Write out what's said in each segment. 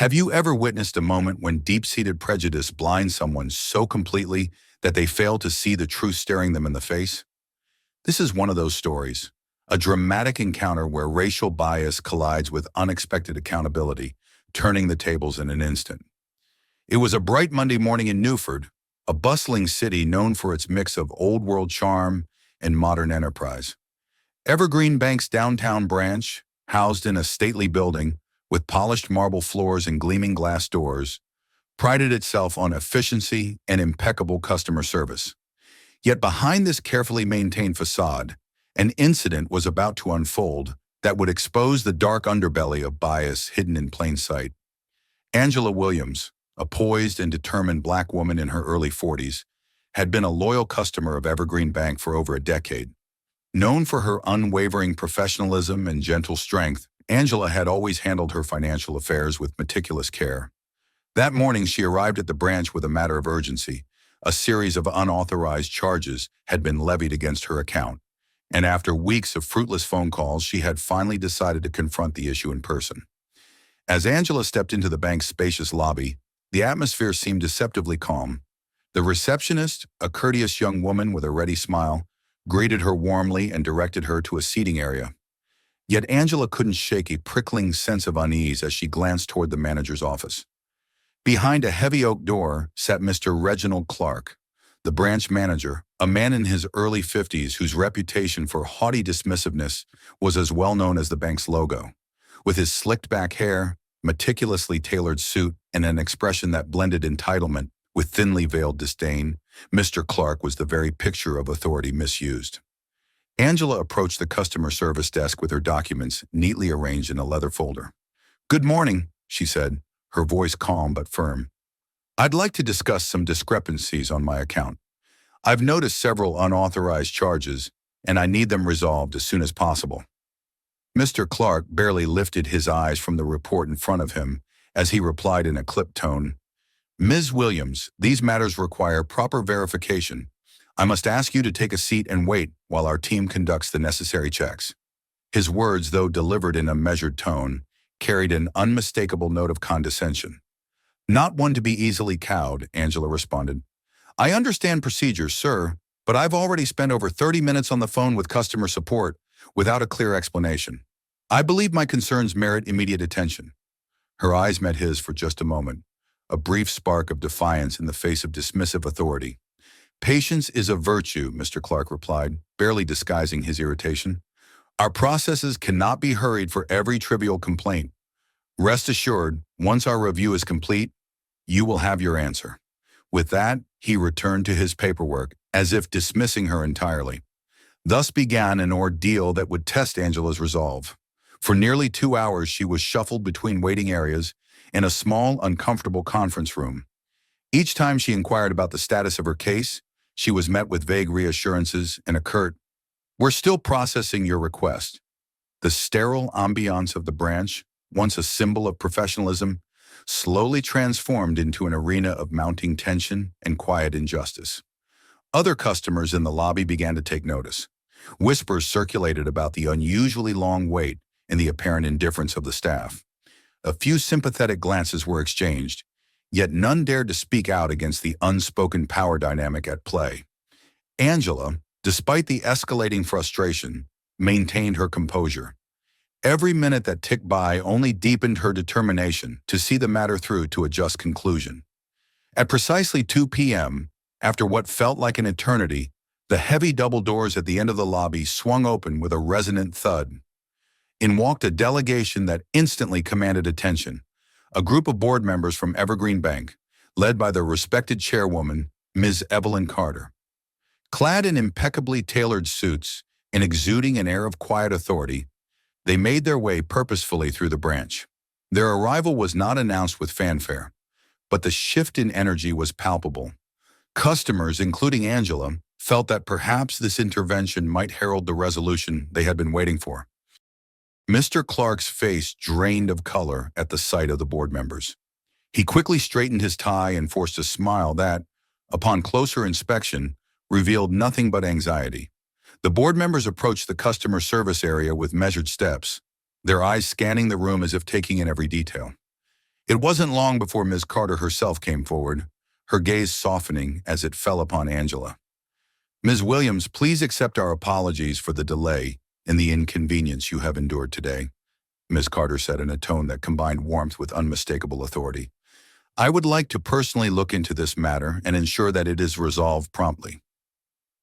Have you ever witnessed a moment when deep-seated prejudice blinds someone so completely that they fail to see the truth staring them in the face? This is one of those stories, a dramatic encounter where racial bias collides with unexpected accountability, turning the tables in an instant. It was a bright Monday morning in Newford, a bustling city known for its mix of old-world charm and modern enterprise. Evergreen Bank's downtown branch, housed in a stately building with polished marble floors and gleaming glass doors, prided itself on efficiency and impeccable customer service. Yet behind this carefully maintained facade, an incident was about to unfold that would expose the dark underbelly of bias hidden in plain sight. Angela Williams, a poised and determined Black woman in her early 40s, had been a loyal customer of Evergreen Bank for over a decade. Known for her unwavering professionalism and gentle strength, Angela had always handled her financial affairs with meticulous care. That morning, she arrived at the branch with a matter of urgency. A series of unauthorized charges had been levied against her account, and after weeks of fruitless phone calls, she had finally decided to confront the issue in person. As Angela stepped into the bank's spacious lobby, the atmosphere seemed deceptively calm. The receptionist, a courteous young woman with a ready smile, greeted her warmly and directed her to a seating area. Yet Angela couldn't shake a prickling sense of unease as she glanced toward the manager's office. Behind a heavy oak door sat Mr. Reginald Clark, the branch manager, a man in his early 50s whose reputation for haughty dismissiveness was as well known as the bank's logo. With his slicked-back hair, meticulously tailored suit, and an expression that blended entitlement with thinly veiled disdain, Mr. Clark was the very picture of authority misused. Angela approached the customer service desk with her documents neatly arranged in a leather folder. "Good morning," she said, her voice calm but firm. "I'd like to discuss some discrepancies on my account. I've noticed several unauthorized charges, and I need them resolved as soon as possible." Mr. Clark barely lifted his eyes from the report in front of him as he replied in a clipped tone, "Ms. Williams, these matters require proper verification. I must ask you to take a seat and wait while our team conducts the necessary checks." His words, though delivered in a measured tone, carried an unmistakable note of condescension. "Not one to be easily cowed," Angela responded. "I understand procedures, sir, but I've already spent over 30 minutes on the phone with customer support without a clear explanation. I believe my concerns merit immediate attention." Her eyes met his for just a moment, a brief spark of defiance in the face of dismissive authority. "Patience is a virtue," Mr. Clark replied, barely disguising his irritation. "Our processes cannot be hurried for every trivial complaint. Rest assured, once our review is complete, you will have your answer." With that, he returned to his paperwork, as if dismissing her entirely. Thus began an ordeal that would test Angela's resolve. For nearly 2 hours, she was shuffled between waiting areas in a small, uncomfortable conference room. Each time she inquired about the status of her case, she was met with vague reassurances and a curt, "We're still processing your request." The sterile ambiance of the branch, once a symbol of professionalism, slowly transformed into an arena of mounting tension and quiet injustice. Other customers in the lobby began to take notice. Whispers circulated about the unusually long wait and the apparent indifference of the staff. A few sympathetic glances were exchanged, yet none dared to speak out against the unspoken power dynamic at play. Angela, despite the escalating frustration, maintained her composure. Every minute that ticked by only deepened her determination to see the matter through to a just conclusion. At precisely 2 p.m., after what felt like an eternity, the heavy double doors at the end of the lobby swung open with a resonant thud. In walked a delegation that instantly commanded attention, a group of board members from Evergreen Bank, led by the respected chairwoman, Ms. Evelyn Carter. Clad in impeccably tailored suits and exuding an air of quiet authority, they made their way purposefully through the branch. Their arrival was not announced with fanfare, but the shift in energy was palpable. Customers, including Angela, felt that perhaps this intervention might herald the resolution they had been waiting for. Mr. Clark's face drained of color at the sight of the board members. He quickly straightened his tie and forced a smile that, upon closer inspection, revealed nothing but anxiety. The board members approached the customer service area with measured steps, their eyes scanning the room as if taking in every detail. It wasn't long before Ms. Carter herself came forward, her gaze softening as it fell upon Angela. "Ms. Williams, please accept our apologies for the delay and the inconvenience you have endured today," Ms. Carter said in a tone that combined warmth with unmistakable authority. "I would like to personally look into this matter and ensure that it is resolved promptly."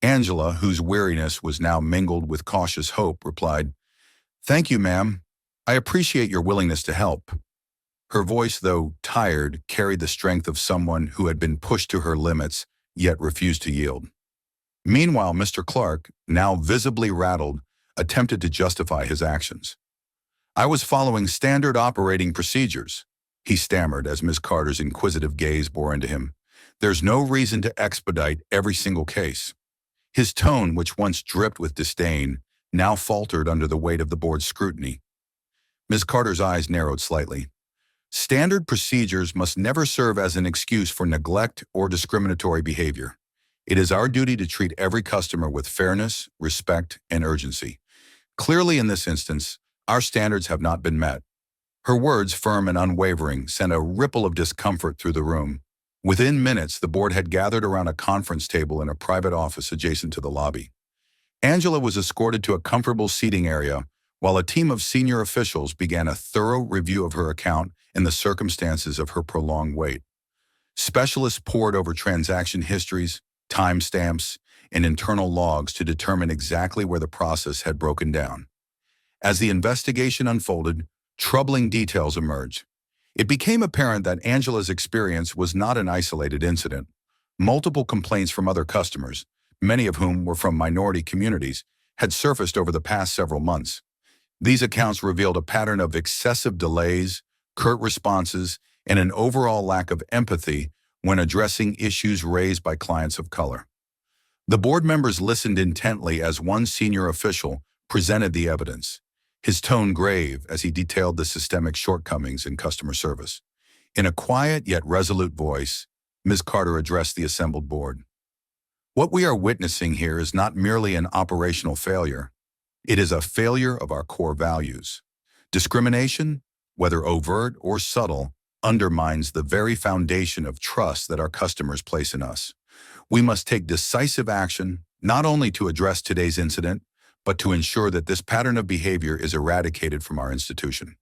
Angela, whose weariness was now mingled with cautious hope, replied, "Thank you, ma'am. I appreciate your willingness to help." Her voice, though tired, carried the strength of someone who had been pushed to her limits, yet refused to yield. Meanwhile, Mr. Clark, now visibly rattled, attempted to justify his actions. "I was following standard operating procedures," he stammered as Miss Carter's inquisitive gaze bore into him. "There's no reason to expedite every single case." His tone, which once dripped with disdain, now faltered under the weight of the board's scrutiny. Miss Carter's eyes narrowed slightly. "Standard procedures must never serve as an excuse for neglect or discriminatory behavior. It is our duty to treat every customer with fairness, respect, and urgency. Clearly, in this instance, our standards have not been met." Her words, firm and unwavering, sent a ripple of discomfort through the room. Within minutes, the board had gathered around a conference table in a private office adjacent to the lobby. Angela was escorted to a comfortable seating area, while a team of senior officials began a thorough review of her account and the circumstances of her prolonged wait. Specialists pored over transaction histories, timestamps, and internal logs to determine exactly where the process had broken down. As the investigation unfolded, troubling details emerged. It became apparent that Angela's experience was not an isolated incident. Multiple complaints from other customers, many of whom were from minority communities, had surfaced over the past several months. These accounts revealed a pattern of excessive delays, curt responses, and an overall lack of empathy when addressing issues raised by clients of color. The board members listened intently as one senior official presented the evidence, his tone grave as he detailed the systemic shortcomings in customer service. In a quiet yet resolute voice, Ms. Carter addressed the assembled board. "What we are witnessing here is not merely an operational failure. It is a failure of our core values. Discrimination, whether overt or subtle, undermines the very foundation of trust that our customers place in us. We must take decisive action, not only to address today's incident, but to ensure that this pattern of behavior is eradicated from our institution."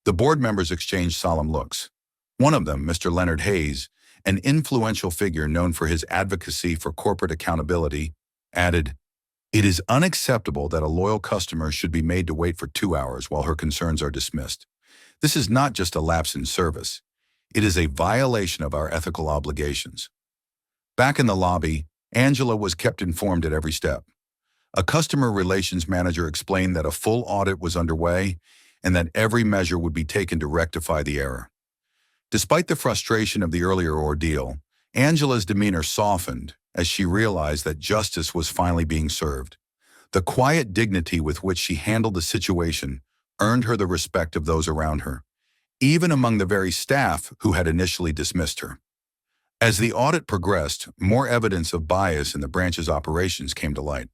The board members exchanged solemn looks. One of them, Mr. Leonard Hayes, an influential figure known for his advocacy for corporate accountability, added, "It is unacceptable that a loyal customer should be made to wait for 2 hours while her concerns are dismissed. This is not just a lapse in service. It is a violation of our ethical obligations." Back in the lobby, Angela was kept informed at every step. A customer relations manager explained that a full audit was underway and that every measure would be taken to rectify the error. Despite the frustration of the earlier ordeal, Angela's demeanor softened as she realized that justice was finally being served. The quiet dignity with which she handled the situation earned her the respect of those around her, even among the very staff who had initially dismissed her. As the audit progressed, more evidence of bias in the branch's operations came to light.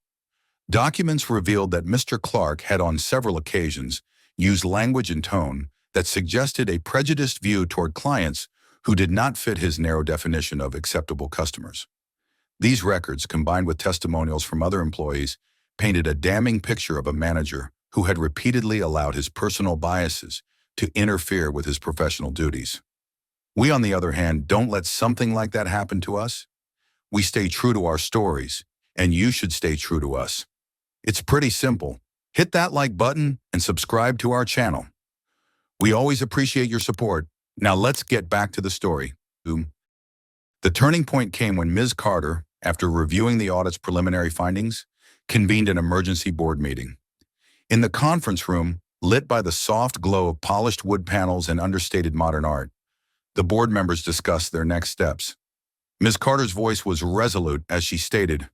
Documents revealed that Mr. Clark had on several occasions used language and tone that suggested a prejudiced view toward clients who did not fit his narrow definition of acceptable customers. These records, combined with testimonials from other employees, painted a damning picture of a manager who had repeatedly allowed his personal biases to interfere with his professional duties. We, on the other hand, don't let something like that happen to us. We stay true to our stories, and you should stay true to us. It's pretty simple. Hit that like button and subscribe to our channel. We always appreciate your support. Now let's get back to the story. The turning point came when Ms. Carter, after reviewing the audit's preliminary findings, convened an emergency board meeting. In the conference room, lit by the soft glow of polished wood panels and understated modern art, the board members discussed their next steps. Ms. Carter's voice was resolute as she stated,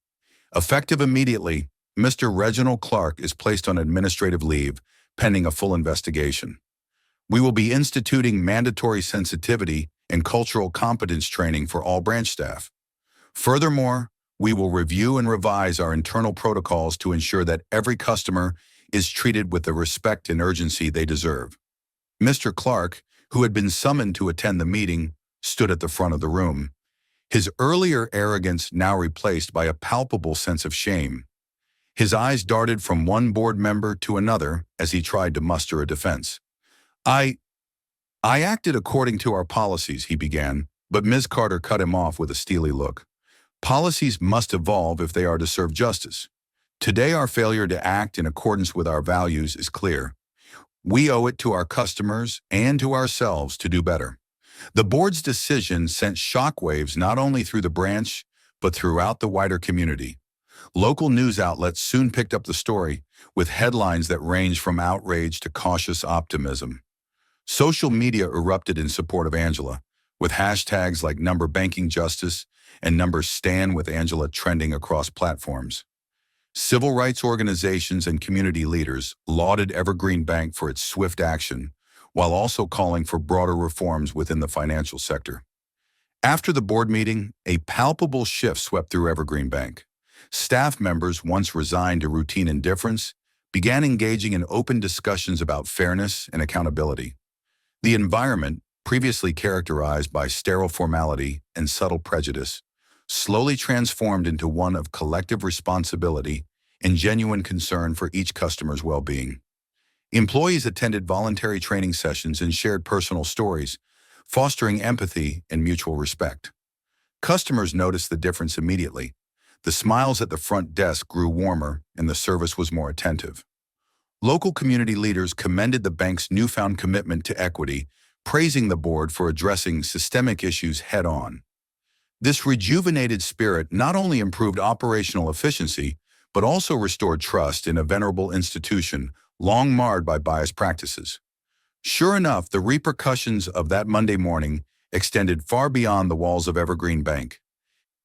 "Effective immediately, Mr. Reginald Clark is placed on administrative leave, pending a full investigation. We will be instituting mandatory sensitivity and cultural competence training for all branch staff. Furthermore, we will review and revise our internal protocols to ensure that every customer is treated with the respect and urgency they deserve." Mr. Clark, who had been summoned to attend the meeting, stood at the front of the room, his earlier arrogance now replaced by a palpable sense of shame. His eyes darted from one board member to another as he tried to muster a defense. I acted according to our policies, he began, but Ms. Carter cut him off with a steely look. Policies must evolve if they are to serve justice. Today, our failure to act in accordance with our values is clear. We owe it to our customers and to ourselves to do better. The board's decision sent shockwaves not only through the branch, but throughout the wider community. Local news outlets soon picked up the story, with headlines that ranged from outrage to cautious optimism. Social media erupted in support of Angela, with hashtags like #BankingJustice and #StanWithAngela trending across platforms. Civil rights organizations and community leaders lauded Evergreen Bank for its swift action, while also calling for broader reforms within the financial sector. After the board meeting, a palpable shift swept through Evergreen Bank. Staff members, once resigned to routine indifference, began engaging in open discussions about fairness and accountability. The environment, previously characterized by sterile formality and subtle prejudice, slowly transformed into one of collective responsibility and genuine concern for each customer's well-being. Employees attended voluntary training sessions and shared personal stories, fostering empathy and mutual respect. Customers noticed the difference immediately. The smiles at the front desk grew warmer and the service was more attentive. Local community leaders commended the bank's newfound commitment to equity, praising the board for addressing systemic issues head-on. This rejuvenated spirit not only improved operational efficiency, but also restored trust in a venerable institution long marred by biased practices. Sure enough, the repercussions of that Monday morning extended far beyond the walls of Evergreen Bank.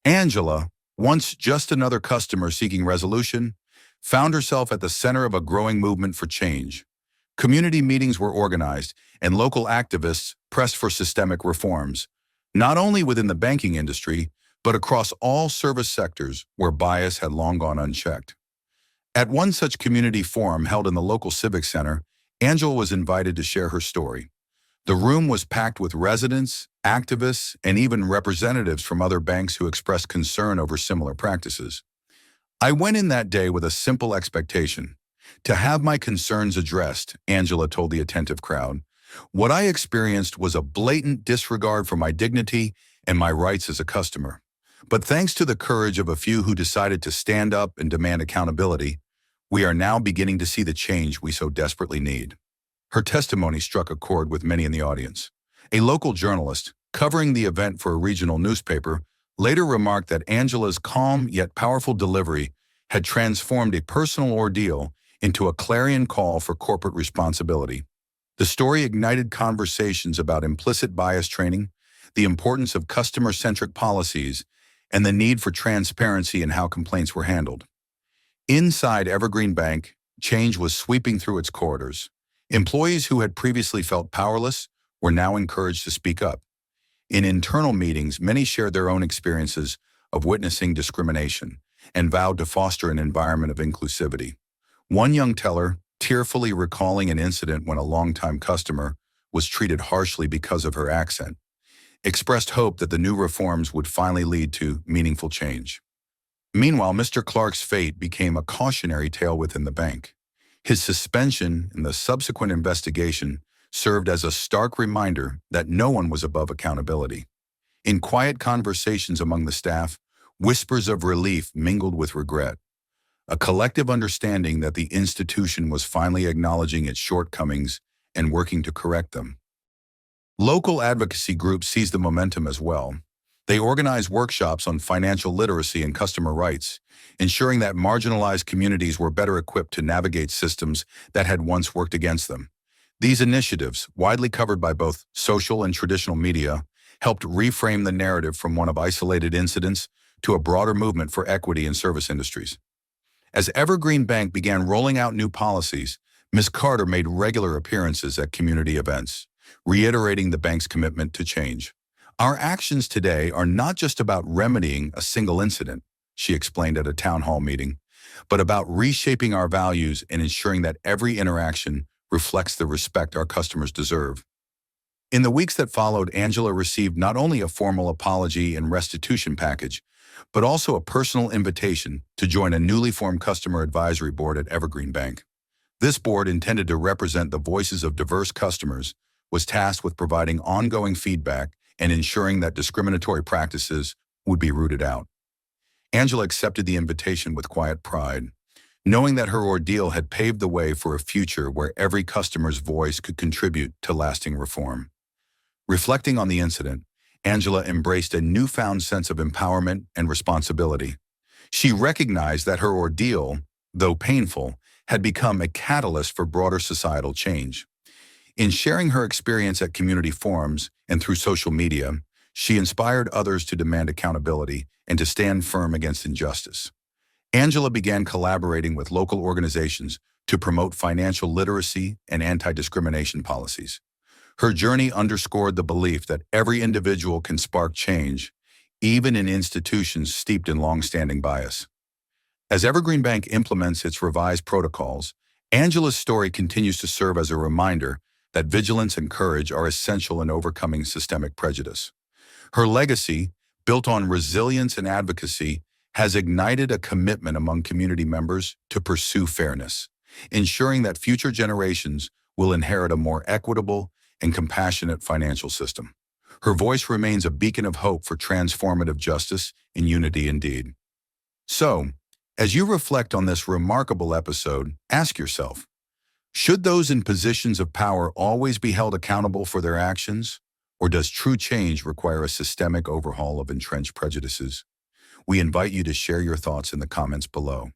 Angela, once just another customer seeking resolution, found herself at the center of a growing movement for change. Community meetings were organized, and local activists pressed for systemic reforms, not only within the banking industry, but across all service sectors where bias had long gone unchecked. At one such community forum held in the local civic center, Angela was invited to share her story. The room was packed with residents, activists, and even representatives from other banks who expressed concern over similar practices. I went in that day with a simple expectation: to have my concerns addressed, Angela told the attentive crowd. What I experienced was a blatant disregard for my dignity and my rights as a customer. But thanks to the courage of a few who decided to stand up and demand accountability, we are now beginning to see the change we so desperately need. Her testimony struck a chord with many in the audience. A local journalist, covering the event for a regional newspaper, later remarked that Angela's calm yet powerful delivery had transformed a personal ordeal into a clarion call for corporate responsibility. The story ignited conversations about implicit bias training, the importance of customer-centric policies, and the need for transparency in how complaints were handled. Inside Evergreen Bank, change was sweeping through its corridors. Employees who had previously felt powerless were now encouraged to speak up. In internal meetings, many shared their own experiences of witnessing discrimination and vowed to foster an environment of inclusivity. One young teller, tearfully recalling an incident when a longtime customer was treated harshly because of her accent, expressed hope that the new reforms would finally lead to meaningful change. Meanwhile, Mr. Clark's fate became a cautionary tale within the bank. His suspension and the subsequent investigation served as a stark reminder that no one was above accountability. In quiet conversations among the staff, whispers of relief mingled with regret, a collective understanding that the institution was finally acknowledging its shortcomings and working to correct them. Local advocacy groups seized the momentum as well. They organized workshops on financial literacy and customer rights, ensuring that marginalized communities were better equipped to navigate systems that had once worked against them. These initiatives, widely covered by both social and traditional media, helped reframe the narrative from one of isolated incidents to a broader movement for equity in service industries. As Evergreen Bank began rolling out new policies, Ms. Carter made regular appearances at community events, reiterating the bank's commitment to change. Our actions today are not just about remedying a single incident, she explained at a town hall meeting, but about reshaping our values and ensuring that every interaction reflects the respect our customers deserve. In the weeks that followed, Angela received not only a formal apology and restitution package, but also a personal invitation to join a newly formed customer advisory board at Evergreen Bank. This board, intended to represent the voices of diverse customers, was tasked with providing ongoing feedback and ensuring that discriminatory practices would be rooted out. Angela accepted the invitation with quiet pride, knowing that her ordeal had paved the way for a future where every customer's voice could contribute to lasting reform. Reflecting on the incident, Angela embraced a newfound sense of empowerment and responsibility. She recognized that her ordeal, though painful, had become a catalyst for broader societal change. In sharing her experience at community forums and through social media, she inspired others to demand accountability and to stand firm against injustice. Angela began collaborating with local organizations to promote financial literacy and anti-discrimination policies. Her journey underscored the belief that every individual can spark change, even in institutions steeped in long-standing bias. As Evergreen Bank implements its revised protocols, Angela's story continues to serve as a reminder that vigilance and courage are essential in overcoming systemic prejudice. Her legacy, built on resilience and advocacy, has ignited a commitment among community members to pursue fairness, ensuring that future generations will inherit a more equitable and compassionate financial system. Her voice remains a beacon of hope for transformative justice and unity indeed. So, as you reflect on this remarkable episode, ask yourself, should those in positions of power always be held accountable for their actions, or does true change require a systemic overhaul of entrenched prejudices? We invite you to share your thoughts in the comments below.